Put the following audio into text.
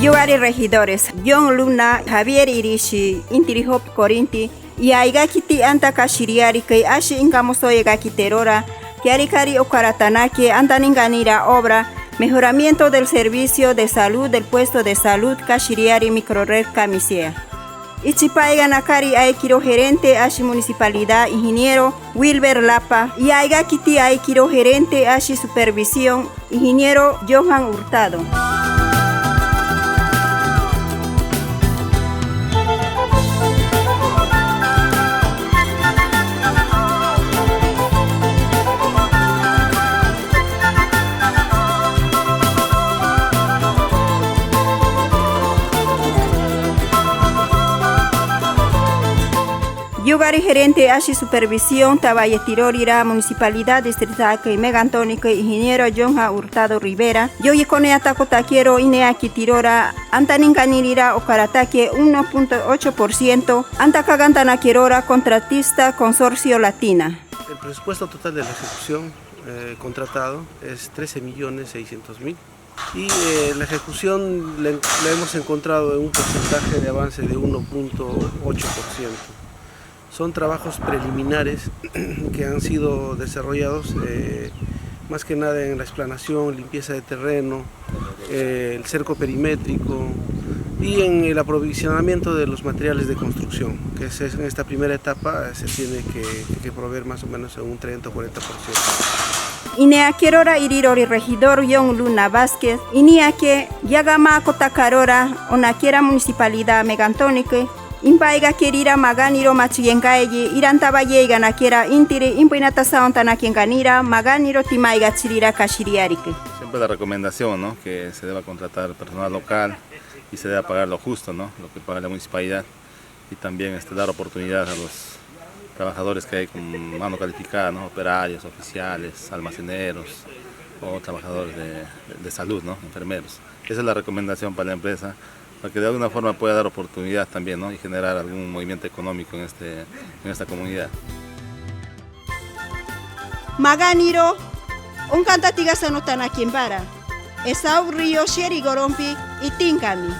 Yugari regidores, John Luna, Javier Irishi, Intirihop Corinti, y Aigakiti anta kashiriari que ashi ingamosoye gakiterora, que arikari okaratanake andaninganira obra, mejoramiento del servicio de salud del puesto de salud kashiriari microred camisea. Ichipaiga nakari aikiro gerente ashi municipalidad ingeniero Wilber Lapa y Aigakiti aikiro gerente ashi supervisión ingeniero Johan Hurtado. Yugari gerente ashi supervisión tabayetirorira municipalidad distrital que megantónico ingeniero Johan Hurtado Rivera. Yo yikone atako taquiero inea kitirora antaninganirira okaratake 1.8% antakagantana quierora contratista consorcio latina. El presupuesto total de la ejecución contratado es 13.600.000 y la ejecución la hemos encontrado en un porcentaje de avance de 1.8%. Son trabajos preliminares que han sido desarrollados más que nada en la explanación, limpieza de terreno, el cerco perimétrico y en el aprovisionamiento de los materiales de construcción, que en esta primera etapa se tiene que proveer más o menos en un 30 o 40%. Inea querora irirori regidor John Luna Vázquez, inia que yagama kotakarora onaquiera municipalidad megantónica. Impaiga querira maganiro machiyengaye irantabaye ganaquiera intiri impuinata saontanaquienganira maganiro timaiga chirira kashiriarike. Siempre la recomendación, ¿no?, que se deba contratar personal local y se deba pagar lo justo, ¿no?, lo que paga la municipalidad, y también dar oportunidad a los trabajadores que hay con mano calificada, ¿no?, operarios, oficiales, almaceneros o trabajadores de salud, ¿no?, enfermeros. Esa es la recomendación para la empresa, para que de alguna forma pueda dar oportunidad también, ¿no?, y generar algún movimiento económico en esta comunidad. Maganiro, un cantatiga sanotana quiembara, Esau Río Sheri Gorompi y Tincami.